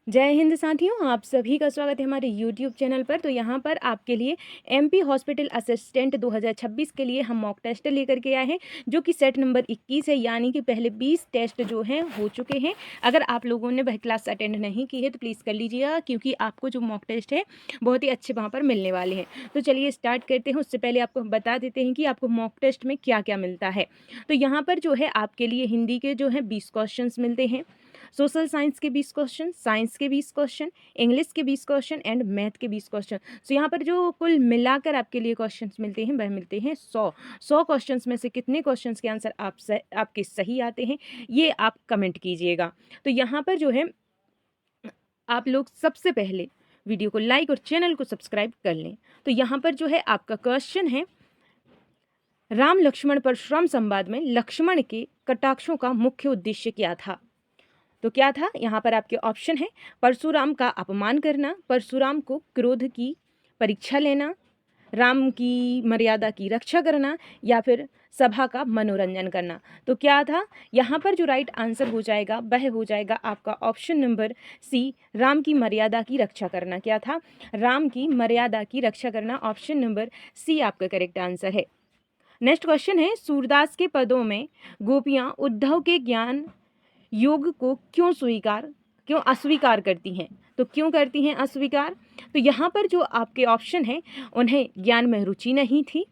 जय हिंद साथियों, आप सभी का स्वागत है हमारे यूट्यूब चैनल पर। तो यहाँ पर आपके लिए एमपी हॉस्पिटल असिस्टेंट 2026 के लिए हम मॉक टेस्ट लेकर के आए हैं, जो कि सेट नंबर 21 है। यानी कि पहले 20 टेस्ट जो हैं हो चुके हैं। अगर आप लोगों ने वह क्लास अटेंड नहीं की है तो प्लीज़ कर लीजिएगा, क्योंकि आपको जो मॉक टेस्ट है बहुत ही अच्छे वहाँ पर मिलने वाले हैं। तो चलिए स्टार्ट करते हैं। उससे पहले आपको हम बता देते हैं कि आपको मॉक टेस्ट में क्या क्या मिलता है। तो यहाँ पर जो है आपके लिए हिंदी के जो हैं 20 क्वेश्चन मिलते हैं, सोशल साइंस के 20 क्वेश्चन, साइंस के 20 क्वेश्चन, इंग्लिश के 20 क्वेश्चन एंड मैथ के 20 क्वेश्चन। सो यहाँ पर जो कुल मिलाकर आपके लिए क्वेश्चंस मिलते हैं वह मिलते हैं 100 क्वेश्चंस में से कितने क्वेश्चंस के आंसर आपके सही आते हैं ये आप कमेंट कीजिएगा। तो यहाँ पर जो है आप लोग सबसे पहले वीडियो को लाइक और चैनल को सब्सक्राइब कर लें। तो यहाँ पर जो है आपका क्वेश्चन है, राम लक्ष्मण परशुराम संवाद में लक्ष्मण के कटाक्षों का मुख्य उद्देश्य क्या था? तो क्या था? यहाँ पर आपके ऑप्शन है, परशुराम का अपमान करना, परशुराम को क्रोध की परीक्षा लेना, राम की मर्यादा की रक्षा करना, या फिर सभा का मनोरंजन करना। तो क्या था? यहाँ पर जो राइट आंसर हो जाएगा वह हो जाएगा आपका ऑप्शन नंबर सी, राम की मर्यादा की रक्षा करना। क्या था? राम की मर्यादा की रक्षा करना। ऑप्शन नंबर सी आपका करेक्ट आंसर है। नेक्स्ट क्वेश्चन है, सूरदास के पदों में गोपियाँ उद्धव के ज्ञान योग को क्यों अस्वीकार करती हैं? तो क्यों करती हैं अस्वीकार? तो यहाँ पर जो आपके ऑप्शन हैं, उन्हें ज्ञान में रुचि नहीं थी,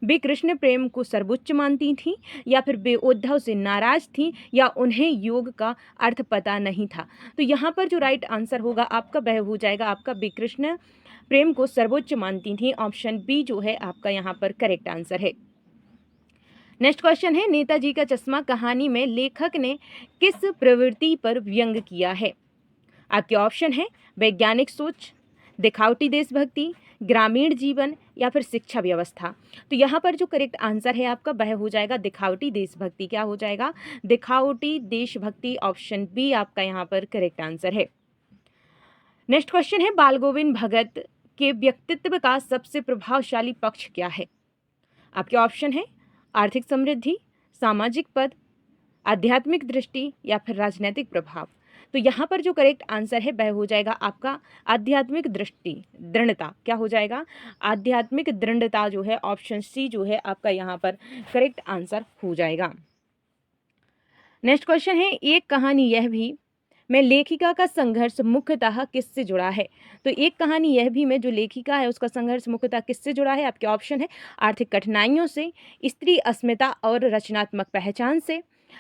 वे कृष्ण प्रेम को सर्वोच्च मानती थीं, या फिर वे उद्धव से नाराज थीं, या उन्हें योग का अर्थ पता नहीं था। तो यहाँ पर जो राइट आंसर होगा आपका वह हो जाएगा आपका वे कृष्ण प्रेम को सर्वोच्च मानती थीं। ऑप्शन बी जो है आपका यहाँ पर करेक्ट आंसर है। नेक्स्ट क्वेश्चन है, नेताजी का चश्मा कहानी में लेखक ने किस प्रवृत्ति पर व्यंग किया है? आपके ऑप्शन है, वैज्ञानिक सोच, दिखावटी देशभक्ति, ग्रामीण जीवन, या फिर शिक्षा व्यवस्था। तो यहाँ पर जो करेक्ट आंसर है आपका वह हो जाएगा दिखावटी देशभक्ति। क्या हो जाएगा? दिखावटी देशभक्ति। ऑप्शन बी आपका यहाँ पर करेक्ट आंसर है। नेक्स्ट क्वेश्चन है, बाल गोविंद भगत के व्यक्तित्व का सबसे प्रभावशाली पक्ष क्या है? आपके ऑप्शन है, आर्थिक समृद्धि, सामाजिक पद, आध्यात्मिक दृष्टि, या फिर राजनीतिक प्रभाव। तो यहाँ पर जो करेक्ट आंसर है वह हो जाएगा आपका आध्यात्मिक दृष्टि, दृढ़ता। क्या हो जाएगा? आध्यात्मिक दृढ़ता जो है, ऑप्शन सी जो है आपका यहाँ पर करेक्ट आंसर हो जाएगा। नेक्स्ट क्वेश्चन है, एक कहानी यह भी में लेखिका का संघर्ष मुख्यतः किससे जुड़ा है? तो एक कहानी यह भी में जो लेखिका है उसका संघर्ष मुख्यतः किससे जुड़ा है? आपके ऑप्शन है, आर्थिक कठिनाइयों से, स्त्री अस्मिता और रचनात्मक पहचान से,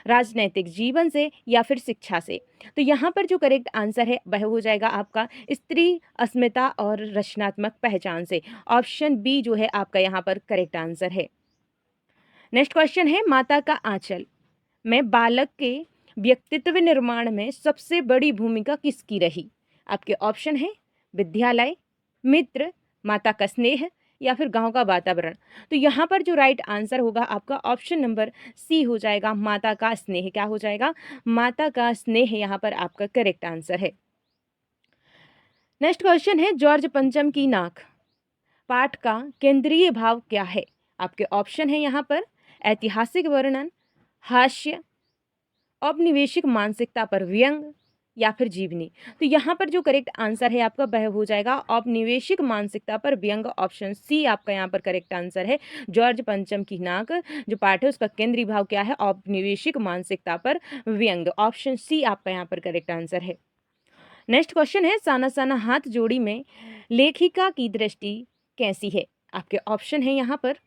राजनैतिक जीवन से, या फिर शिक्षा से। तो यहाँ पर जो करेक्ट आंसर है वह हो जाएगा आपका स्त्री अस्मिता और रचनात्मक पहचान से। ऑप्शन बी जो है आपका यहाँ पर करेक्ट आंसर है। नेक्स्ट क्वेश्चन है, माता का आंचल में बालक के व्यक्तित्व निर्माण में सबसे बड़ी भूमिका किसकी रही? आपके ऑप्शन है, विद्यालय, मित्र, माता का स्नेह, या फिर गांव का वातावरण। तो यहाँ पर जो राइट आंसर होगा आपका ऑप्शन नंबर सी हो जाएगा, माता का स्नेह। क्या हो जाएगा? माता का स्नेह यहाँ पर आपका करेक्ट आंसर है। नेक्स्ट क्वेश्चन है, जॉर्ज पंचम की नाक पाठ का केंद्रीय भाव क्या है? आपके ऑप्शन है यहाँ पर, ऐतिहासिक वर्णन, हास्य, औपनिवेशिक मानसिकता पर व्यंग, या फिर जीवनी। तो यहाँ पर जो करेक्ट आंसर है आपका वह हो जाएगा औपनिवेशिक मानसिकता पर व्यंग। ऑप्शन सी आपका यहाँ पर करेक्ट आंसर है। जॉर्ज पंचम की नाक जो पाठ है उसका केंद्रीय भाव क्या है? औपनिवेशिक मानसिकता पर व्यंग। ऑप्शन सी आपका यहाँ पर करेक्ट आंसर है। नेक्स्ट क्वेश्चन है, साना साना हाथ जोड़ी में लेखिका की दृष्टि कैसी है? आपके ऑप्शन है यहाँ पर,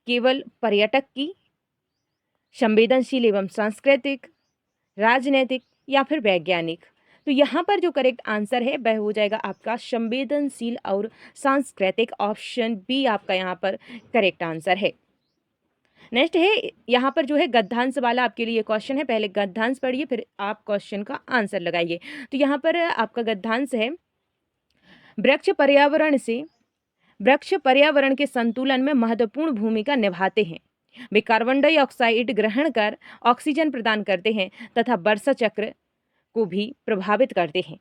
केवल पर्यटक की, संवेदनशील एवं सांस्कृतिक, राजनैतिक, या फिर वैज्ञानिक। तो यहाँ पर जो करेक्ट आंसर है वह हो जाएगा आपका संवेदनशील और सांस्कृतिक। ऑप्शन बी आपका यहाँ पर करेक्ट आंसर है। नेक्स्ट है, यहाँ पर जो है गद्यांश वाला आपके लिए क्वेश्चन है। पहले गद्यांश पढ़िए फिर आप क्वेश्चन का आंसर लगाइए। तो यहाँ पर आपका गद्यांश है, वृक्ष पर्यावरण के संतुलन में महत्वपूर्ण भूमिका निभाते हैं। वे कार्बन डाइऑक्साइड ग्रहण कर ऑक्सीजन प्रदान करते हैं तथा वर्षा चक्र को भी प्रभावित करते हैं।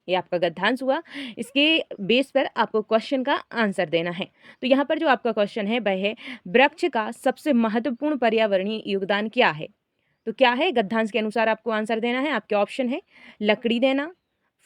ये आपका गद्यांश हुआ। इसके बेस पर आपको क्वेश्चन का आंसर देना है। तो यहाँ पर जो आपका क्वेश्चन है वह है, वृक्ष का सबसे महत्वपूर्ण पर्यावरणीय योगदान क्या है? तो क्या है? गद्यांश के अनुसार आपको आंसर देना है। आपके ऑप्शन है, लकड़ी देना,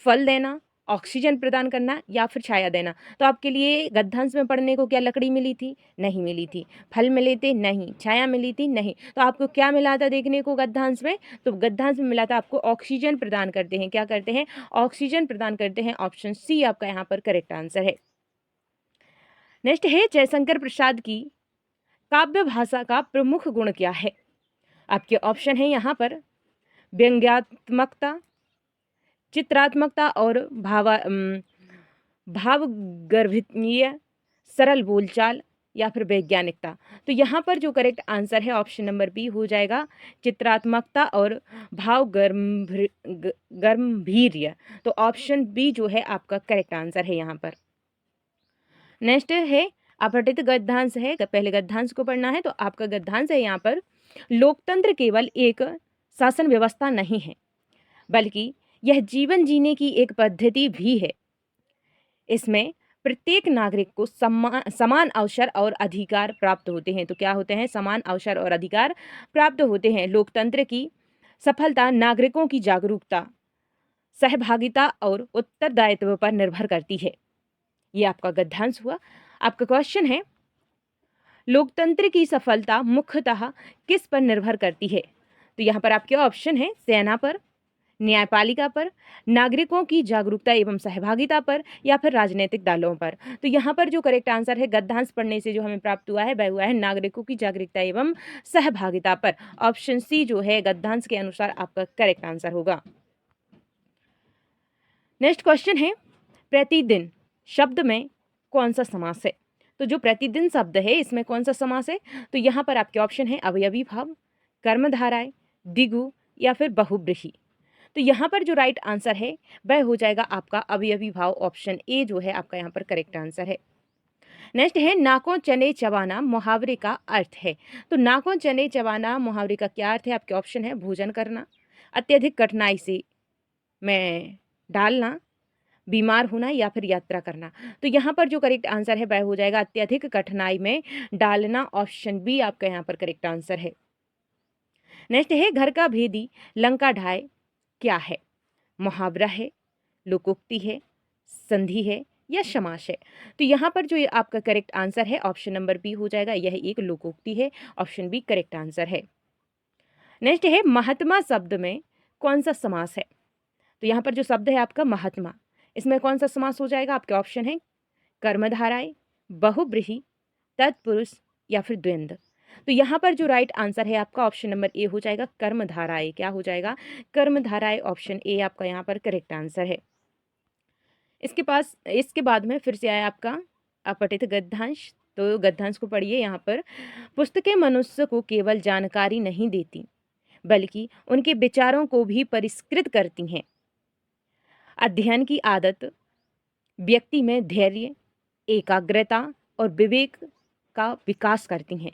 फल देना, ऑक्सीजन प्रदान करना या फिर छाया देना। तो आपके लिए गद्यांश में पढ़ने को क्या लकड़ी मिली थी? नहीं मिली थी। फल मिले थे? नहीं। छाया मिली थी? नहीं। तो आपको क्या मिला था देखने को गद्यांश में? तो गद्यांश में मिला था आपको ऑक्सीजन प्रदान करते हैं। क्या करते हैं? ऑक्सीजन प्रदान करते हैं। ऑप्शन सी आपका यहाँ पर करेक्ट आंसर है। नेक्स्ट है जयशंकर प्रसाद की काव्य भाषा का प्रमुख गुण क्या है? आपके ऑप्शन है यहाँ पर व्यंग्यात्मकता, चित्रात्मकता और भावगर्भनीय, सरल बोलचाल या फिर वैज्ञानिकता। तो यहाँ पर जो करेक्ट आंसर है ऑप्शन नंबर बी हो जाएगा, चित्रात्मकता और गंभीर्य। तो ऑप्शन बी जो है आपका करेक्ट आंसर है यहाँ पर। नेक्स्ट है अपठित गद्यांश है, पहले गद्यांश को पढ़ना है। तो आपका गद्यांश है यहाँ पर, लोकतंत्र केवल एक शासन व्यवस्था नहीं है बल्कि यह जीवन जीने की एक पद्धति भी है। इसमें प्रत्येक नागरिक को समान अवसर और अधिकार प्राप्त होते हैं। तो क्या होते हैं? समान अवसर और अधिकार प्राप्त होते हैं। लोकतंत्र की सफलता नागरिकों की जागरूकता, सहभागिता और उत्तरदायित्व पर निर्भर करती है। ये आपका गद्यांश हुआ। आपका क्वेश्चन है, लोकतंत्र की सफलता मुख्यतः किस पर निर्भर करती है? तो यहाँ पर आपके ऑप्शन है, सेना पर, न्यायपालिका पर, नागरिकों की जागरूकता एवं सहभागिता पर या फिर राजनीतिक दलों पर। तो यहाँ पर जो करेक्ट आंसर है गद्यांश पढ़ने से जो हमें प्राप्त हुआ है वह हुआ है नागरिकों की जागरूकता एवं सहभागिता पर। ऑप्शन सी जो है गद्यांश के अनुसार आपका करेक्ट आंसर होगा। नेक्स्ट क्वेश्चन है, प्रतिदिन शब्द में कौन सा समास है? तो जो प्रतिदिन शब्द है इसमें कौन सा समास है? तो यहाँ पर आपके ऑप्शन है अवयवी भाव, कर्मधाराएं, द्विगु या फिर बहुब्रीहि। तो यहाँ पर जो राइट आंसर है वह हो जाएगा आपका अवयवी भाव। ऑप्शन ए जो है आपका यहाँ पर करेक्ट आंसर है। नेक्स्ट है नाकों चने चबाना मुहावरे का अर्थ है। तो नाकों चने चबाना मुहावरे का क्या अर्थ है? आपके ऑप्शन है भोजन करना, अत्यधिक कठिनाई से में डालना, बीमार होना या फिर यात्रा करना। तो यहाँ पर जो करेक्ट आंसर है वह हो जाएगा अत्यधिक कठिनाई में डालना। ऑप्शन बी आपका यहाँ पर करेक्ट आंसर है। नेक्स्ट है घर का भेदी लंका ढाए क्या है? मुहावरा है, लोकोक्ति है, संधि है या समास है? तो यहाँ पर जो ये आपका करेक्ट आंसर है ऑप्शन नंबर बी हो जाएगा, यह एक लोकोक्ति है। ऑप्शन बी करेक्ट आंसर है। नेक्स्ट है महात्मा शब्द में कौन सा समास है? तो यहाँ पर जो शब्द है आपका महात्मा, इसमें कौन सा समास हो जाएगा? आपके ऑप्शन है कर्मधाराएं, बहुब्रीहि, तत्पुरुष या फिर द्वंद्व। तो यहाँ पर जो राइट आंसर है आपका ऑप्शन नंबर ए हो जाएगा, कर्मधाराएं। क्या हो जाएगा? कर्मधाराएं। ऑप्शन ए आपका यहाँ पर करेक्ट आंसर है। इसके बाद में फिर से आया आपका अपठित गद्यांश। तो गद्यांश को पढ़िए। यहाँ पर पुस्तकें मनुष्य को केवल जानकारी नहीं देती बल्कि उनके विचारों को भी परिष्कृत करती हैं। अध्ययन की आदत व्यक्ति में धैर्य, एकाग्रता और विवेक का विकास करती हैं।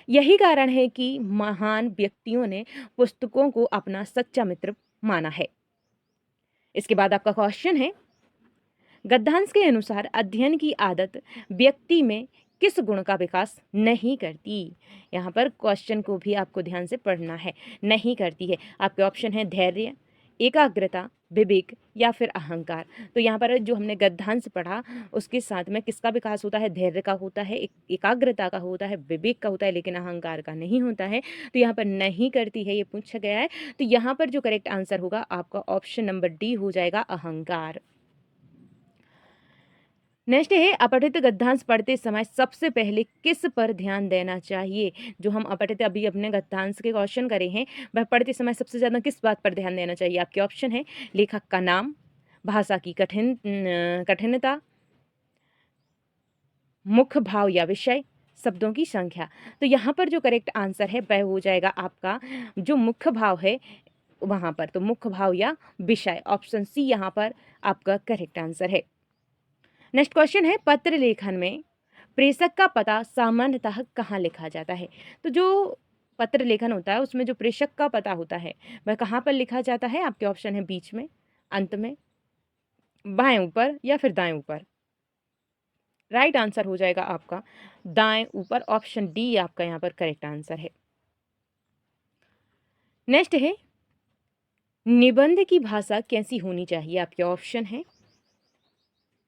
यही कारण है कि महान व्यक्तियों ने पुस्तकों को अपना सच्चा मित्र माना है। इसके बाद आपका क्वेश्चन है, गद्यांश के अनुसार अध्ययन की आदत व्यक्ति में किस गुण का विकास नहीं करती? यहाँ पर क्वेश्चन को भी आपको ध्यान से पढ़ना है। नहीं करती है। आपके ऑप्शन है धैर्य, एकाग्रता, विवेक या फिर अहंकार। तो यहाँ पर जो हमने गद्यांश पढ़ा उसके साथ में किसका विकास होता है? धैर्य का होता है, एकाग्रता का होता है, विवेक का होता है, लेकिन अहंकार का नहीं होता है। तो यहाँ पर नहीं करती है ये पूछा गया है। तो यहाँ पर जो करेक्ट आंसर होगा आपका ऑप्शन नंबर डी हो जाएगा, अहंकार। नेक्स्ट है अपठित गद्यांश पढ़ते समय सबसे पहले किस पर ध्यान देना चाहिए? जो हम अपठित अभी अपने गद्यांश के क्वेश्चन करे हैं वह पढ़ते समय सबसे ज़्यादा किस बात पर ध्यान देना चाहिए? आपके ऑप्शन है लेखक का नाम, भाषा की कठिनता, मुख्य भाव या विषय, शब्दों की संख्या। तो यहाँ पर जो करेक्ट आंसर है वह हो जाएगा आपका जो मुख्य भाव है वहाँ पर। तो मुख्य भाव या विषय। ऑप्शन सी यहाँ पर आपका करेक्ट आंसर है। नेक्स्ट क्वेश्चन है, पत्र लेखन में प्रेषक का पता सामान्यतः कहाँ लिखा जाता है? तो जो पत्र लेखन होता है उसमें जो प्रेषक का पता होता है वह कहाँ पर लिखा जाता है? आपके ऑप्शन है बीच में, अंत में, बाएं ऊपर या फिर दाएं ऊपर। राइट आंसर हो जाएगा आपका दाएं ऊपर। ऑप्शन डी आपका यहाँ पर करेक्ट आंसर है। नेक्स्ट है निबंध की भाषा कैसी होनी चाहिए? आपके ऑप्शन हैं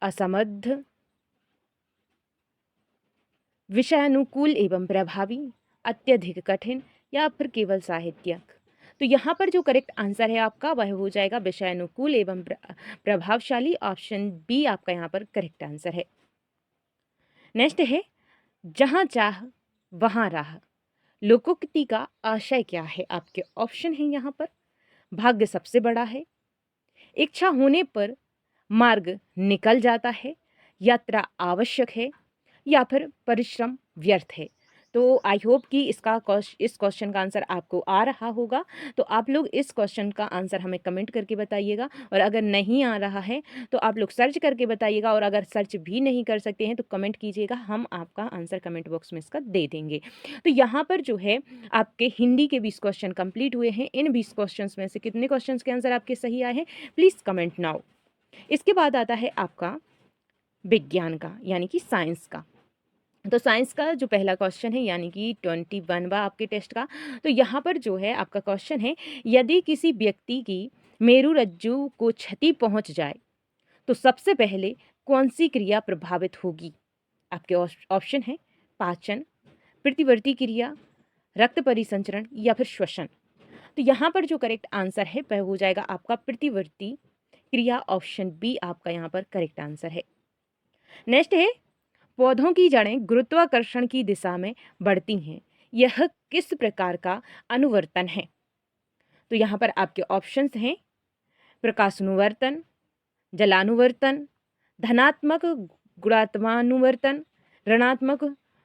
असमर्थ, विषयानुकूल एवं प्रभावी, अत्यधिक कठिन या फिर केवल साहित्यिक। तो यहाँ पर जो करेक्ट आंसर है आपका वह हो जाएगा विषयानुकूल एवं प्रभावशाली। ऑप्शन बी आपका यहाँ पर करेक्ट आंसर है। नेक्स्ट है जहाँ चाह वहाँ राह। लोकोक्ति का आशय क्या है? आपके ऑप्शन है यहाँ पर भाग्य सबसे बड़ा है, इच्छा होने पर मार्ग निकल जाता है, यात्रा आवश्यक है या फिर परिश्रम व्यर्थ है। तो आई होप कि इस क्वेश्चन का आंसर आपको आ रहा होगा। तो आप लोग इस क्वेश्चन का आंसर हमें कमेंट करके बताइएगा, और अगर नहीं आ रहा है तो आप लोग सर्च करके बताइएगा, और अगर सर्च भी नहीं कर सकते हैं तो कमेंट कीजिएगा, हम आपका आंसर कमेंट बॉक्स में इसका दे देंगे। तो यहाँ पर जो है आपके हिंदी के 20 क्वेश्चन कंप्लीट हुए हैं। इन 20 क्वेश्चन में से कितने क्वेश्चन के आंसर आपके सही आए हैं प्लीज़ कमेंट नाउ। इसके बाद आता है आपका विज्ञान का यानी कि साइंस का। तो साइंस का जो पहला क्वेश्चन है यानी कि 21वां आपके टेस्ट का, तो यहाँ पर जो है आपका क्वेश्चन है यदि किसी व्यक्ति की मेरुरज्जु को क्षति पहुँच जाए तो सबसे पहले कौन सी क्रिया प्रभावित होगी? आपके ऑप्शन है पाचन, प्रतिवर्ती क्रिया, रक्त परिसंचरण या फिर श्वसन। तो यहाँ पर जो करेक्ट आंसर है वह हो जाएगा आपका प्रतिवर्ती क्रिया। ऑप्शन बी आपका यहाँ पर करेक्ट आंसर है। नेक्स्ट है पौधों की जड़ें गुरुत्वाकर्षण की दिशा में बढ़ती हैं, यह किस प्रकार का अनुवर्तन है? तो यहाँ पर आपके ऑप्शंस हैं प्रकाशानुवर्तन, जलानुवर्तन, धनात्मक गुणात्मानुवर्तन, ऋणात्मक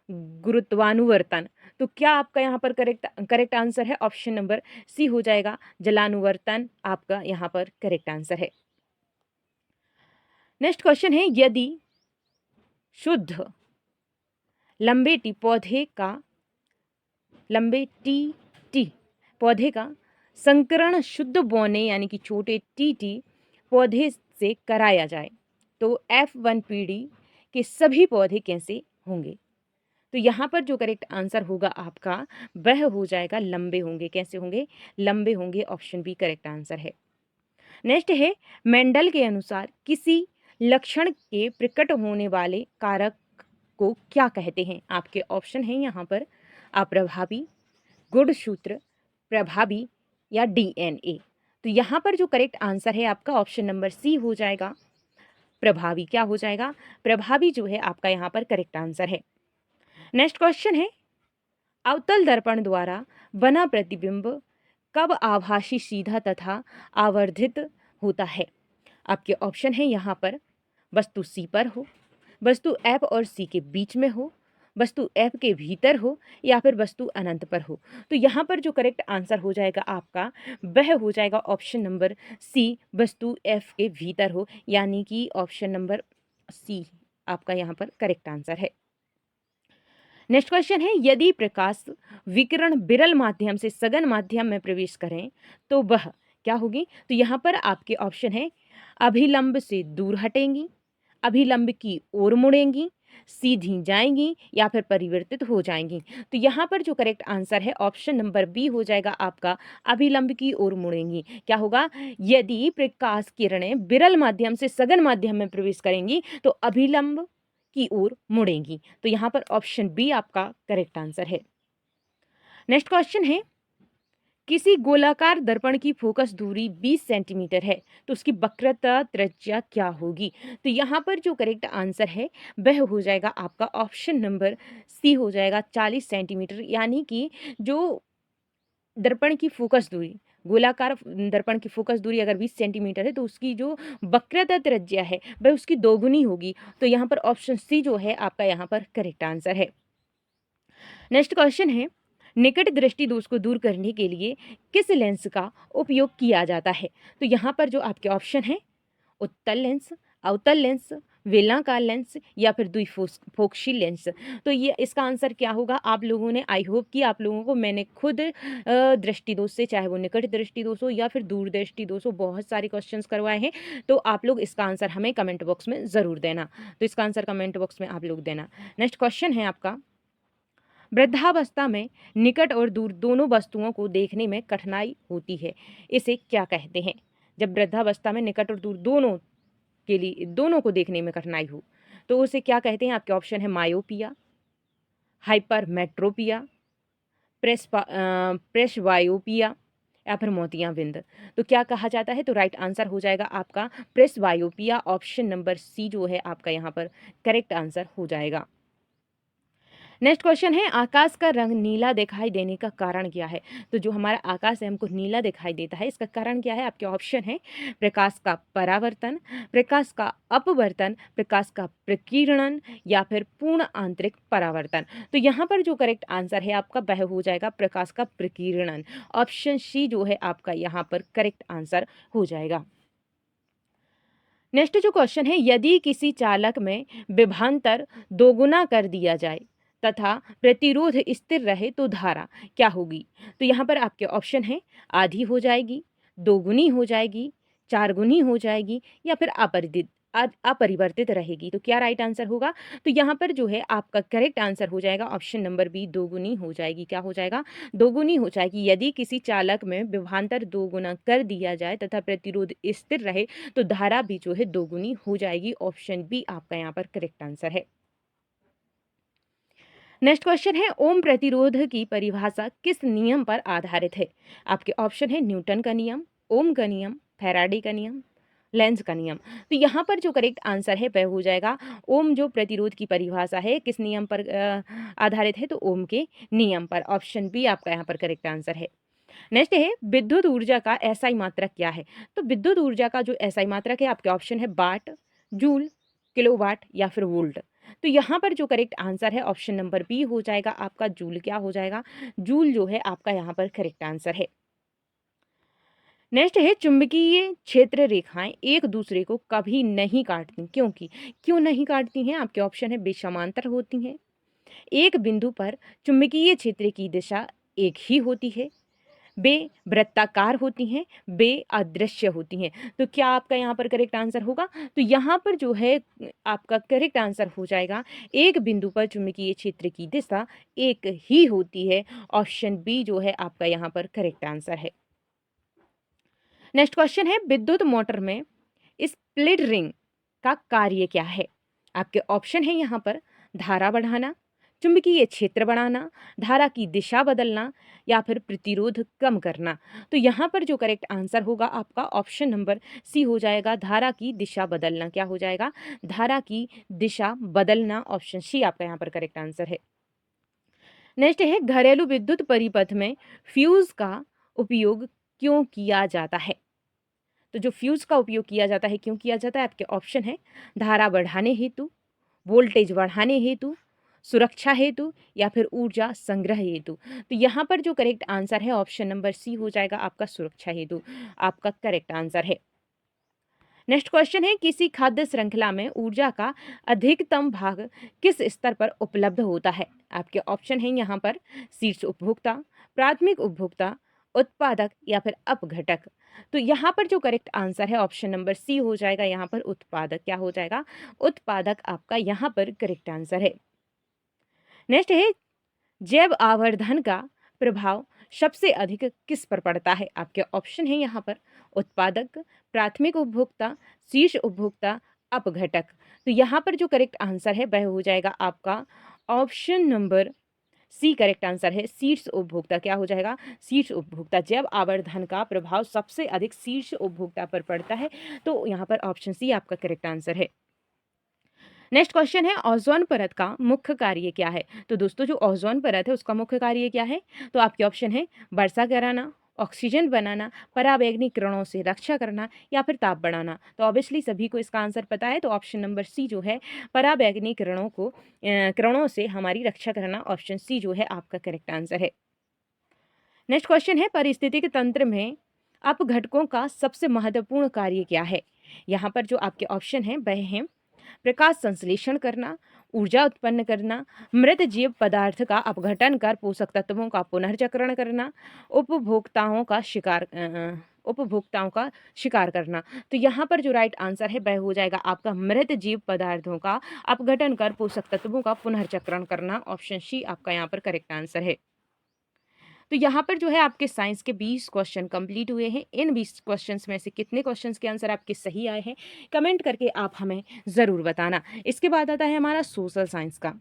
गुरुत्वानुवर्तन। तो क्या आपका यहाँ पर करेक्ट आंसर है? ऑप्शन नंबर सी हो जाएगा जलानुवर्तन आपका यहाँ पर करेक्ट आंसर है। नेक्स्ट क्वेश्चन है यदि शुद्ध लंबे टी पौधे का संकरण शुद्ध बौने यानी कि छोटे टी पौधे से कराया जाए तो F1PD के सभी पौधे कैसे होंगे? तो यहाँ पर जो करेक्ट आंसर होगा आपका वह हो जाएगा लंबे होंगे। कैसे होंगे? लंबे होंगे। ऑप्शन बी करेक्ट आंसर है। नेक्स्ट है मेंडल के अनुसार किसी लक्षण के प्रकट होने वाले कारक को क्या कहते हैं? आपके ऑप्शन हैं यहाँ पर अप्रभावी, गुणसूत्र, प्रभावी या DNA। तो यहाँ पर जो करेक्ट आंसर है आपका ऑप्शन नंबर सी हो जाएगा प्रभावी। क्या हो जाएगा? प्रभावी जो है आपका यहाँ पर करेक्ट आंसर है। नेक्स्ट क्वेश्चन है अवतल दर्पण द्वारा बना प्रतिबिंब कब आभासी सीधा तथा आवर्धित होता है? आपके ऑप्शन है यहाँ पर वस्तु सी पर हो, वस्तु F और C के बीच में हो, वस्तु F के भीतर हो या फिर वस्तु अनंत पर हो। तो यहाँ पर जो करेक्ट आंसर हो जाएगा आपका वह हो जाएगा ऑप्शन नंबर सी वस्तु F के भीतर हो, यानी कि ऑप्शन नंबर सी आपका यहाँ पर करेक्ट आंसर है। नेक्स्ट क्वेश्चन है यदि प्रकाश विकिरण विरल माध्यम से सघन माध्यम में प्रवेश करें तो वह क्या होगी? तो यहाँ पर आपके ऑप्शन है अभिलंब से दूर हटेंगी, अभिलंब की ओर मुड़ेंगी, सीधी जाएंगी या फिर परिवर्तित हो जाएंगी। तो यहाँ पर जो करेक्ट आंसर है ऑप्शन नंबर बी हो जाएगा आपका अभिलंब की ओर मुड़ेंगी। क्या होगा? यदि प्रकाश किरणें विरल माध्यम से सघन माध्यम में प्रवेश करेंगी तो अभिलंब की ओर मुड़ेंगी। तो यहाँ पर ऑप्शन बी आपका करेक्ट आंसर है। नेक्स्ट क्वेश्चन है किसी गोलाकार दर्पण की फोकस दूरी 20 सेंटीमीटर है तो उसकी वक्रता त्रिज्या क्या होगी? तो यहाँ पर जो करेक्ट आंसर है वह हो जाएगा आपका ऑप्शन नंबर सी हो जाएगा 40 सेंटीमीटर, यानी कि जो दर्पण की फोकस दूरी गोलाकार दर्पण की फोकस दूरी अगर 20 सेंटीमीटर है तो उसकी जो वक्रता त्रिज्या है वह उसकी दोगुनी होगी। तो यहाँ पर ऑप्शन सी जो है आपका यहाँ पर करेक्ट आंसर है। नेक्स्ट क्वेश्चन है निकट दृष्टि दोष को दूर करने के लिए किस लेंस का उपयोग किया जाता है? तो यहाँ पर जो आपके ऑप्शन है उत्तल लेंस, अवतल लेंस, बेलनाकार लेंस या फिर द्विफोक्सी लेंस। तो ये इसका आंसर क्या होगा? आप लोगों ने आई होप कि आप लोगों को मैंने खुद दृष्टि दोष से, चाहे वो निकट दृष्टि दोष हो या फिर दूर दृष्टि दोष हो, बहुत सारे क्वेश्चंस करवाए हैं। तो आप लोग इसका आंसर हमें कमेंट बॉक्स में ज़रूर देना। तो इसका आंसर कमेंट बॉक्स में आप लोग देना। नेक्स्ट क्वेश्चन है आपका वृद्धावस्था में निकट और दूर दोनों वस्तुओं को देखने में कठिनाई होती है, इसे क्या कहते हैं? जब वृद्धावस्था में निकट और दूर दोनों को देखने में कठिनाई हो तो उसे क्या कहते हैं? आपके ऑप्शन है मायोपिया, हाइपरमेट्रोपिया, प्रेसवायोपिया या फिर मोतियाबिंद। तो क्या कहा जाता है? तो राइट आंसर हो जाएगा आपका प्रेसवायोपिया। ऑप्शन नंबर सी जो है आपका यहाँ पर करेक्ट आंसर हो जाएगा। नेक्स्ट क्वेश्चन है, आकाश का रंग नीला दिखाई देने का कारण क्या है? तो जो हमारा आकाश है हमको नीला दिखाई देता है, इसका कारण क्या है? आपके ऑप्शन है प्रकाश का परावर्तन, प्रकाश का अपवर्तन, प्रकाश का प्रकीर्णन या फिर पूर्ण आंतरिक परावर्तन। तो यहाँ पर जो करेक्ट आंसर है आपका वह हो जाएगा प्रकाश का प्रकीर्णन। ऑप्शन सी जो है आपका यहाँ पर करेक्ट आंसर हो जाएगा। नेक्स्ट जो क्वेश्चन है, यदि किसी चालक में विभवांतर दोगुना कर दिया जाए तथा प्रतिरोध स्थिर रहे तो धारा क्या होगी? तो यहाँ पर आपके ऑप्शन है आधी हो जाएगी, दोगुनी हो जाएगी, चारगुनी हो जाएगी या फिर अपरिवर्तित रहेगी। तो क्या राइट आंसर होगा? तो यहाँ पर जो है आपका करेक्ट आंसर हो जाएगा ऑप्शन नंबर बी, दोगुनी हो जाएगी। क्या हो जाएगा? दोगुनी हो जाएगी। यदि किसी चालक में विभवांतर दोगुना कर दिया जाए तथा प्रतिरोध स्थिर रहे तो धारा भी जो है दोगुनी हो जाएगी। ऑप्शन बी आपका यहाँ पर करेक्ट आंसर है। नेक्स्ट क्वेश्चन है, ओम प्रतिरोध की परिभाषा किस नियम पर आधारित है? आपके ऑप्शन है न्यूटन का नियम, ओम का नियम, फैराडे का नियम, लेंज का नियम। तो यहाँ पर जो करेक्ट आंसर है वह हो जाएगा ओम। जो प्रतिरोध की परिभाषा है किस नियम पर आधारित है? तो ओम के नियम पर। ऑप्शन बी आपका यहाँ पर करेक्ट आंसर है। नेक्स्ट है, विद्युत ऊर्जा का एसआई मात्रक क्या है? तो विद्युत ऊर्जा का जो एसआई मात्रक है आपके ऑप्शन है वाट, जूल, किलोवाट या फिर वोल्ट। तो यहाँ पर जो करेक्ट आंसर है ऑप्शन नंबर बी हो जाएगा आपका जूल। क्या हो जाएगा? जूल जो है आपका यहाँ पर करेक्ट आंसर है। नेक्स्ट है, चुंबकीय क्षेत्र रेखाएं एक दूसरे को कभी नहीं काटती, क्योंकि क्यों नहीं काटती हैं? आपके ऑप्शन है वे समांतर होती हैं, एक बिंदु पर चुंबकीय क्षेत्र की दिशा एक ही होती है, वे वृत्ताकार होती हैं, वे अदृश्य होती हैं। तो क्या आपका यहाँ पर करेक्ट आंसर होगा? तो यहाँ पर जो है आपका करेक्ट आंसर हो जाएगा एक बिंदु पर चुंबकीय क्षेत्र की दिशा एक ही होती है। ऑप्शन बी जो है आपका यहाँ पर करेक्ट आंसर है। नेक्स्ट क्वेश्चन है, विद्युत मोटर में स्प्लिट रिंग का कार्य क्या है? आपके ऑप्शन है यहाँ पर धारा बढ़ाना, चुंबकीय क्षेत्र बढ़ाना, धारा की दिशा बदलना या फिर प्रतिरोध कम करना। तो यहाँ पर जो करेक्ट आंसर होगा आपका ऑप्शन नंबर सी हो जाएगा, धारा की दिशा बदलना। क्या हो जाएगा? धारा की दिशा बदलना। ऑप्शन सी आपका यहाँ पर करेक्ट आंसर है। नेक्स्ट है, घरेलू विद्युत परिपथ में फ्यूज का उपयोग क्यों किया जाता है? तो जो फ्यूज का उपयोग किया जाता है क्यों किया जाता है? आपके ऑप्शन है धारा बढ़ाने हेतु, वोल्टेज बढ़ाने हेतु, सुरक्षा हेतु या फिर ऊर्जा संग्रह हेतु। तो यहाँ पर जो करेक्ट आंसर है ऑप्शन नंबर सी हो जाएगा आपका सुरक्षा हेतु। आपका करेक्ट आंसर है। नेक्स्ट क्वेश्चन है, किसी खाद्य श्रृंखला में ऊर्जा का अधिकतम भाग किस स्तर पर उपलब्ध होता है? आपके ऑप्शन है यहाँ पर शीर्ष उपभोक्ता, प्राथमिक उपभोक्ता, उत्पादक या फिर अपघटक। तो यहाँ पर जो करेक्ट आंसर है ऑप्शन नंबर सी हो जाएगा यहाँ पर उत्पादक। क्या हो जाएगा? उत्पादक आपका यहाँ पर करेक्ट आंसर है। नेक्स्ट है, जैव आवर्धन का प्रभाव सबसे अधिक किस पर पड़ता है? आपके ऑप्शन है यहाँ पर उत्पादक, प्राथमिक उपभोक्ता, शीर्ष उपभोक्ता, अपघटक। तो यहाँ पर जो करेक्ट आंसर है वह हो जाएगा आपका option number C correct answer है, शीर्ष उपभोक्ता। क्या हो जाएगा? शीर्ष उपभोक्ता। जैव आवर्धन का प्रभाव सबसे अधिक शीर्ष उपभोक्ता पर पड़ता है। तो यहाँ पर ऑप्शन सी आपका करेक्ट आंसर है। नेक्स्ट क्वेश्चन है, ओजोन परत का मुख्य कार्य क्या है? तो दोस्तों जो ओजोन परत है उसका मुख्य कार्य क्या है? तो आपके ऑप्शन है वर्षा कराना, ऑक्सीजन बनाना, पराबैंगनी किरणों से रक्षा करना या फिर ताप बढ़ाना। तो ऑब्वियसली सभी को इसका आंसर पता है। तो ऑप्शन नंबर सी जो है पराबैंगनी किरणों से हमारी रक्षा करना। ऑप्शन सी जो है आपका करेक्ट आंसर है। नेक्स्ट क्वेश्चन है, पारिस्थितिक तंत्र में अपघटकों का सबसे महत्वपूर्ण कार्य क्या है? यहाँ पर जो आपके ऑप्शन हैं वह हैं प्रकाश संश्लेषण करना, ऊर्जा उत्पन्न करना, मृत जीव पदार्थ का अपघटन कर पोषक तत्वों का पुनर्चक्रण करना, उपभोक्ताओं का उपभोक्ताओं का शिकार करना। तो यहाँ पर जो राइट आंसर है वह हो जाएगा आपका मृत जीव पदार्थों का अपघटन कर पोषक तत्वों का पुनर्चक्रण करना। ऑप्शन सी आपका यहाँ पर करेक्ट आंसर है। तो यहाँ पर जो है आपके साइंस के 20 क्वेश्चन कंप्लीट हुए हैं। इन 20 क्वेश्चंस में से कितने क्वेश्चंस के आंसर आपके सही आए हैं कमेंट करके आप हमें ज़रूर बताना। इसके बाद आता है हमारा सोशल साइंस का।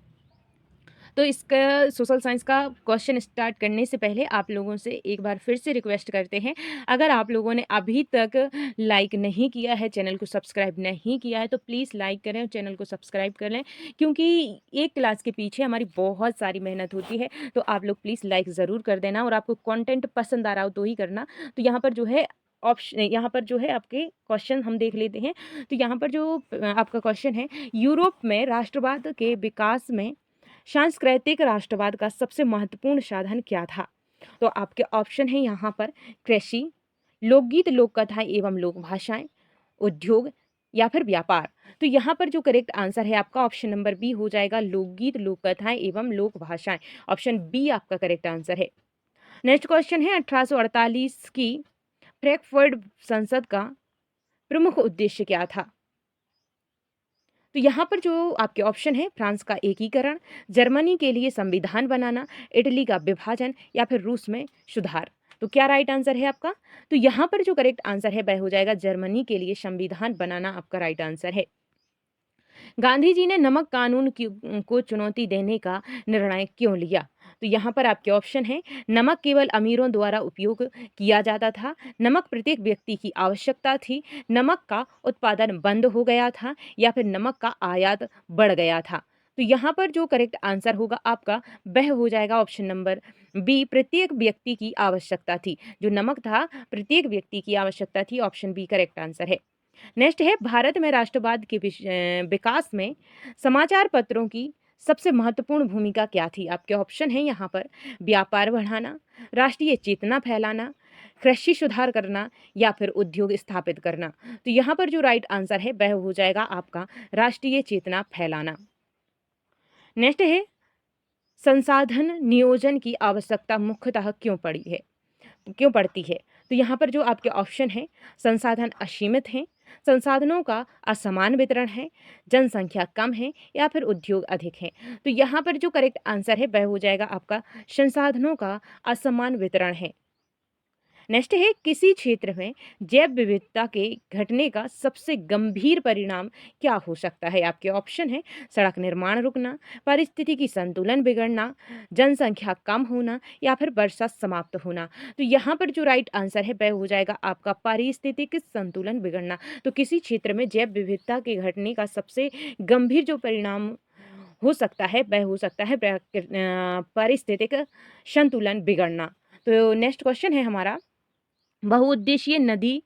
तो इसका सोशल साइंस का क्वेश्चन स्टार्ट करने से पहले आप लोगों से एक बार फिर से रिक्वेस्ट करते हैं, अगर आप लोगों ने अभी तक लाइक नहीं किया है, चैनल को सब्सक्राइब नहीं किया है, तो प्लीज़ लाइक करें और चैनल को सब्सक्राइब कर लें, क्योंकि एक क्लास के पीछे हमारी बहुत सारी मेहनत होती है। तो आप लोग प्लीज़ लाइक ज़रूर कर देना और आपको कंटेंट पसंद आ रहा हो तो ही करना। तो यहाँ पर जो है यहाँ पर जो है आपके क्वेश्चन हम देख लेते हैं। तो यहाँ पर जो आपका क्वेश्चन है, यूरोप में राष्ट्रवाद के विकास में सांस्कृतिक राष्ट्रवाद का सबसे महत्वपूर्ण साधन क्या था? तो आपके ऑप्शन है यहाँ पर कृषि, लोकगीत, लोक कथाएं एवं लोक भाषाएं, उद्योग या फिर व्यापार। तो यहाँ पर जो करेक्ट आंसर है आपका ऑप्शन नंबर बी हो जाएगा, लोकगीत, लोक कथाएं एवं लोक भाषाएं। ऑप्शन बी आपका करेक्ट आंसर है। नेक्स्ट क्वेश्चन है, 1848 की फ्रैंकफर्ट संसद का प्रमुख उद्देश्य क्या था? तो यहाँ पर जो आपके ऑप्शन है, फ्रांस का एकीकरण, जर्मनी के लिए संविधान बनाना, इटली का विभाजन या फिर रूस में सुधार। तो क्या राइट आंसर है आपका? तो यहाँ पर जो करेक्ट आंसर है वह हो जाएगा जर्मनी के लिए संविधान बनाना आपका राइट आंसर है। गांधी जी ने नमक कानून को चुनौती देने का निर्णय क्यों लिया? तो यहाँ पर आपके ऑप्शन है, नमक केवल अमीरों द्वारा उपयोग किया जाता था, नमक प्रत्येक व्यक्ति की आवश्यकता थी, नमक का उत्पादन बंद हो गया था या फिर नमक का आयात बढ़ गया था। तो यहाँ पर जो करेक्ट आंसर होगा आपका वह हो जाएगा ऑप्शन नंबर बी, प्रत्येक व्यक्ति की आवश्यकता थी। जो नमक था प्रत्येक व्यक्ति की आवश्यकता थी। ऑप्शन बी करेक्ट आंसर है। नेक्स्ट है, भारत में राष्ट्रवाद के विकास में समाचार पत्रों की सबसे महत्वपूर्ण भूमिका क्या थी? आपके ऑप्शन है यहाँ पर, व्यापार बढ़ाना, राष्ट्रीय चेतना फैलाना, कृषि सुधार करना या फिर उद्योग स्थापित करना। तो यहाँ पर जो राइट आंसर है वह हो जाएगा आपका राष्ट्रीय चेतना फैलाना। नेक्स्ट है, संसाधन नियोजन की आवश्यकता मुख्यतः क्यों पड़ती है? तो यहाँ पर जो आपके ऑप्शन हैं, संसाधन असीमित हैं, संसाधनों का असमान वितरण है, जनसंख्या कम है या फिर उद्योग अधिक हैं। तो यहाँ पर जो करेक्ट आंसर है वह हो जाएगा आपका संसाधनों का असमान वितरण है। नेक्स्ट है, किसी क्षेत्र में जैव विविधता के घटने का सबसे गंभीर परिणाम क्या हो सकता है? आपके ऑप्शन है, सड़क निर्माण रुकना, पारिस्थितिकी संतुलन बिगड़ना, जनसंख्या कम होना या फिर वर्षा समाप्त होना। तो यहाँ पर जो राइट आंसर है वह हो जाएगा आपका पारिस्थितिक संतुलन बिगड़ना। तो किसी क्षेत्र में जैव विविधता के घटने का सबसे गंभीर जो परिणाम हो सकता है वह हो सकता है पारिस्थितिक संतुलन बिगड़ना। तो नेक्स्ट क्वेश्चन है हमारा, बहुउद्देशीय नदी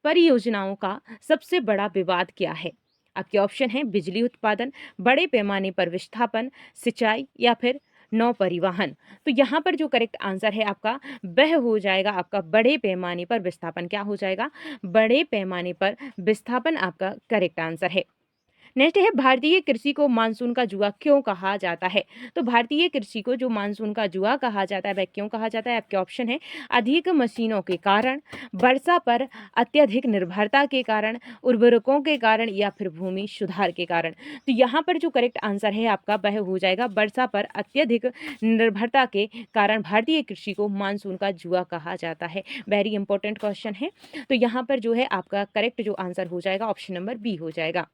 परियोजनाओं का सबसे बड़ा विवाद क्या है? आपके ऑप्शन है, बिजली उत्पादन, बड़े पैमाने पर विस्थापन, सिंचाई या फिर नौ परिवहन। तो यहाँ पर जो करेक्ट आंसर है आपका वह हो जाएगा आपका बड़े पैमाने पर विस्थापन। क्या हो जाएगा? बड़े पैमाने पर विस्थापन आपका करेक्ट आंसर है। नेक्स्ट है, भारतीय कृषि को मानसून का जुआ क्यों कहा जाता है? तो भारतीय कृषि को जो मानसून का जुआ कहा जाता है वह क्यों कहा जाता है? आपके ऑप्शन है, अधिक मशीनों के कारण, वर्षा पर अत्यधिक निर्भरता के कारण, उर्वरकों के कारण या फिर भूमि सुधार के कारण। तो यहाँ पर जो करेक्ट आंसर है आपका वह हो जाएगा वर्षा पर अत्यधिक निर्भरता के कारण भारतीय कृषि को मानसून का जुआ कहा जाता है। वेरी इंपॉर्टेंट क्वेश्चन है। तो यहाँ पर जो है आपका करेक्ट जो आंसर हो जाएगा ऑप्शन नंबर बी हो जाएगा।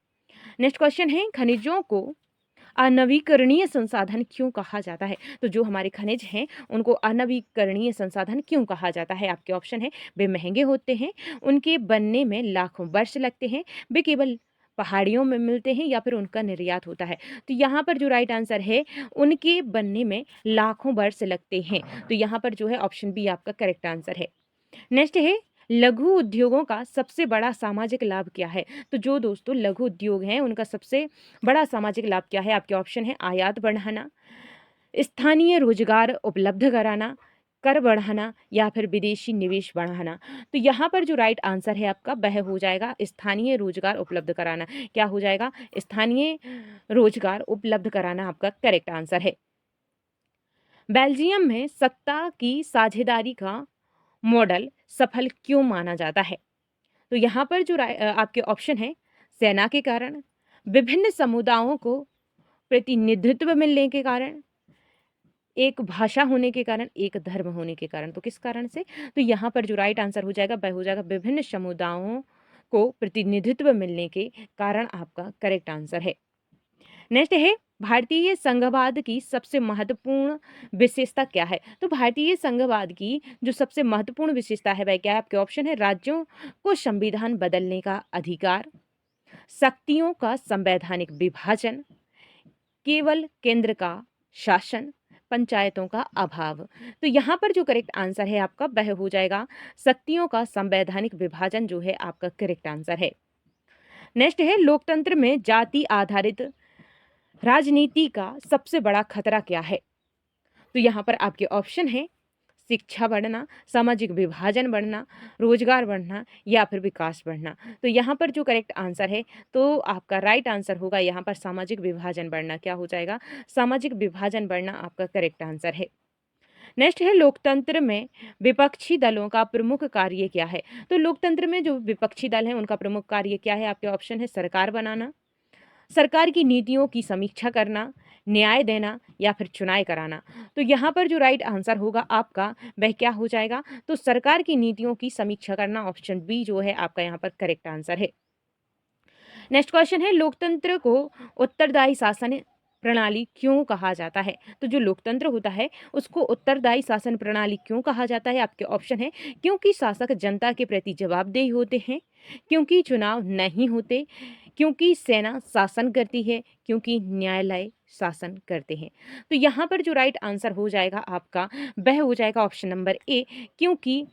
नेक्स्ट क्वेश्चन है, खनिजों को अनवीकरणीय संसाधन क्यों कहा जाता है? तो जो हमारे खनिज हैं उनको अनवीकरणीय संसाधन क्यों कहा जाता है? आपके ऑप्शन है, वे महंगे होते हैं, उनके बनने में लाखों वर्ष लगते हैं, वे केवल पहाड़ियों में मिलते हैं या फिर उनका निर्यात होता है। तो यहाँ पर जो राइट आंसर है, उनके बनने में लाखों वर्ष लगते हैं। तो यहाँ पर जो है ऑप्शन बी आपका करेक्ट आंसर है। नेक्स्ट है, लघु उद्योगों का सबसे बड़ा सामाजिक लाभ क्या है? तो जो दोस्तों लघु उद्योग हैं उनका सबसे बड़ा सामाजिक लाभ क्या है? आपके ऑप्शन है, आयात बढ़ाना, स्थानीय रोजगार उपलब्ध कराना, कर बढ़ाना या फिर विदेशी निवेश बढ़ाना। तो यहाँ पर जो राइट आंसर है आपका वह हो जाएगा स्थानीय रोजगार उपलब्ध कराना। क्या हो जाएगा? स्थानीय रोजगार उपलब्ध कराना आपका करेक्ट आंसर है। बेल्जियम में सत्ता की साझेदारी का मॉडल सफल क्यों माना जाता है? तो यहाँ पर जो आपके ऑप्शन हैं, सेना के कारण, विभिन्न समुदायों को प्रतिनिधित्व मिलने के कारण, एक भाषा होने के कारण, एक धर्म होने के कारण। तो किस कारण से? तो यहाँ पर जो राइट आंसर हो जाएगा वह हो जाएगा विभिन्न समुदायों को प्रतिनिधित्व मिलने के कारण आपका करेक्ट आंसर है। नेक्स्ट है भारतीय संघवाद की सबसे महत्वपूर्ण विशेषता क्या है? तो भारतीय संघवाद की जो सबसे महत्वपूर्ण विशेषता है वह क्या है? आपके ऑप्शन है राज्यों को संविधान बदलने का अधिकार, शक्तियों का संवैधानिक विभाजन, केवल केंद्र का शासन, पंचायतों का अभाव। तो यहाँ पर जो करेक्ट आंसर है आपका वह हो जाएगा शक्तियों का संवैधानिक विभाजन जो है आपका करेक्ट आंसर है। नेक्स्ट है लोकतंत्र में जाति आधारित राजनीति का सबसे बड़ा खतरा क्या है? तो यहाँ पर आपके ऑप्शन है शिक्षा बढ़ना, सामाजिक विभाजन बढ़ना, रोजगार बढ़ना या फिर विकास बढ़ना। तो यहाँ पर जो करेक्ट आंसर है तो आपका राइट आंसर होगा यहाँ पर सामाजिक विभाजन बढ़ना। क्या हो जाएगा? सामाजिक विभाजन बढ़ना आपका करेक्ट आंसर है। नेक्स्ट है लोकतंत्र में विपक्षी दलों का प्रमुख कार्य क्या है? तो लोकतंत्र में जो विपक्षी दल हैं उनका प्रमुख कार्य क्या है? आपके ऑप्शन है सरकार बनाना, सरकार की नीतियों की समीक्षा करना, न्याय देना या फिर चुनाव कराना। तो यहाँ पर जो राइट आंसर होगा आपका वह क्या हो जाएगा? तो सरकार की नीतियों की समीक्षा करना, ऑप्शन बी जो है आपका यहाँ पर करेक्ट आंसर है। नेक्स्ट क्वेश्चन है लोकतंत्र को उत्तरदायी शासन प्रणाली क्यों कहा जाता है? तो जो लोकतंत्र होता है उसको उत्तरदायी शासन प्रणाली क्यों कहा जाता है? आपके ऑप्शन है क्योंकि शासक जनता के प्रति जवाबदेह होते हैं, क्योंकि चुनाव नहीं होते, क्योंकि सेना शासन करती है, क्योंकि न्यायालय शासन करते हैं। तो यहाँ पर जो राइट आंसर हो जाएगा आपका वह हो जाएगा ऑप्शन नंबर ए, क्योंकि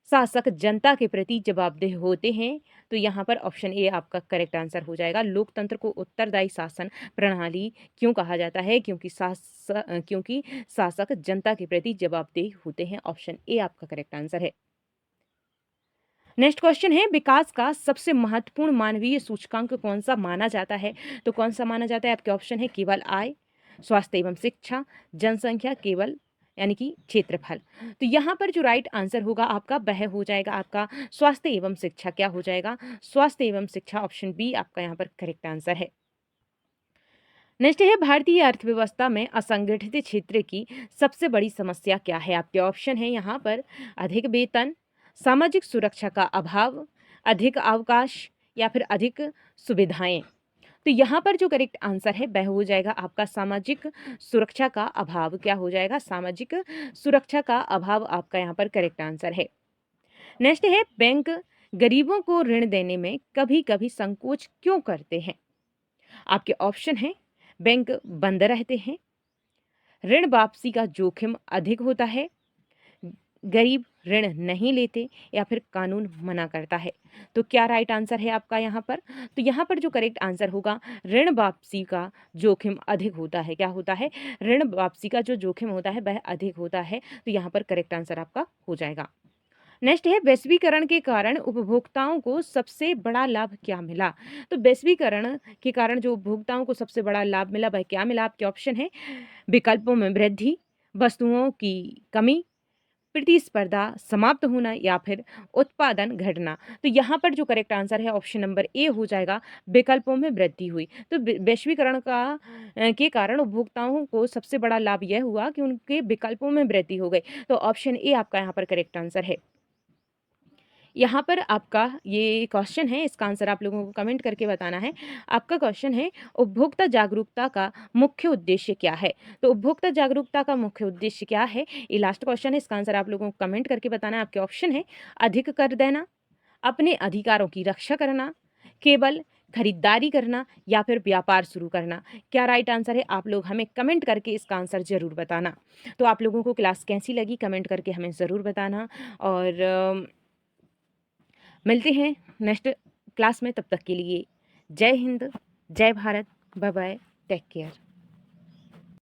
शासक जनता के प्रति जवाबदेह होते हैं। तो यहाँ पर ऑप्शन ए आपका करेक्ट आंसर हो जाएगा। लोकतंत्र को उत्तरदायी शासन प्रणाली क्यों कहा जाता है? क्योंकि शासक जनता के प्रति जवाबदेह होते हैं। ऑप्शन ए आपका करेक्ट आंसर है। नेक्स्ट क्वेश्चन है विकास का सबसे महत्वपूर्ण मानवीय सूचकांक कौन सा माना जाता है? तो कौन सा माना जाता है? आपके ऑप्शन है केवल आय, स्वास्थ्य एवं शिक्षा, जनसंख्या, केवल यानी कि क्षेत्रफल। तो यहाँ पर जो राइट आंसर होगा आपका वह हो जाएगा आपका स्वास्थ्य एवं शिक्षा। क्या हो जाएगा? स्वास्थ्य एवं शिक्षा। ऑप्शन बी आपका यहाँ पर करेक्ट आंसर है। नेक्स्ट है भारतीय अर्थव्यवस्था में असंगठित क्षेत्र की सबसे बड़ी समस्या क्या है? आपके ऑप्शन है यहाँ पर अधिक वेतन, सामाजिक सुरक्षा का अभाव, अधिक अवकाश या फिर अधिक सुविधाएं। तो यहाँ पर जो करेक्ट आंसर है वह हो जाएगा आपका सामाजिक सुरक्षा का अभाव। क्या हो जाएगा? सामाजिक सुरक्षा का अभाव आपका यहाँ पर करेक्ट आंसर है। नेक्स्ट है बैंक गरीबों को ऋण देने में कभी कभी संकोच क्यों करते हैं? आपके ऑप्शन है बैंक बंद रहते हैं, ऋण वापसी का जोखिम अधिक होता है, गरीब ऋण नहीं लेते या फिर कानून मना करता है। तो क्या राइट आंसर है आपका यहाँ पर? तो यहाँ पर जो करेक्ट आंसर होगा ऋण वापसी का जोखिम अधिक होता है। क्या होता है? ऋण वापसी का जो जोखिम होता है वह अधिक होता है। तो यहाँ पर करेक्ट आंसर आपका हो जाएगा। नेक्स्ट है वैश्वीकरण के कारण उपभोक्ताओं को सबसे बड़ा लाभ क्या मिला? तो वैश्वीकरण के कारण जो उपभोक्ताओं को सबसे बड़ा लाभ मिला वह क्या मिला? आपके ऑप्शन है विकल्पों में वृद्धि, वस्तुओं की कमी, प्रतिस्पर्धा समाप्त होना या फिर उत्पादन घटना। तो यहाँ पर जो करेक्ट आंसर है ऑप्शन नंबर ए हो जाएगा विकल्पों में वृद्धि हुई। तो वैश्वीकरण के कारण उपभोक्ताओं को सबसे बड़ा लाभ यह हुआ कि उनके विकल्पों में वृद्धि हो गई। तो ऑप्शन ए आपका यहाँ पर करेक्ट आंसर है। यहाँ पर आपका ये क्वेश्चन है, इसका आंसर आप लोगों को कमेंट करके बताना है। आपका क्वेश्चन है उपभोक्ता जागरूकता का मुख्य उद्देश्य क्या है? तो उपभोक्ता जागरूकता का मुख्य उद्देश्य क्या है? ये लास्ट क्वेश्चन है, इसका आंसर आप लोगों को कमेंट करके बताना है। आपके ऑप्शन है अधिक कर देना, अपने अधिकारों की रक्षा करना, केवल खरीदारी करना या फिर व्यापार शुरू करना। क्या राइट आंसर है? आप लोग हमें कमेंट करके इसका आंसर ज़रूर बताना। तो आप लोगों को क्लास कैसी लगी कमेंट करके हमें ज़रूर बताना और मिलते हैं नेक्स्ट क्लास में। तब तक के लिए जय हिंद, जय Bharat, bye bye, take care.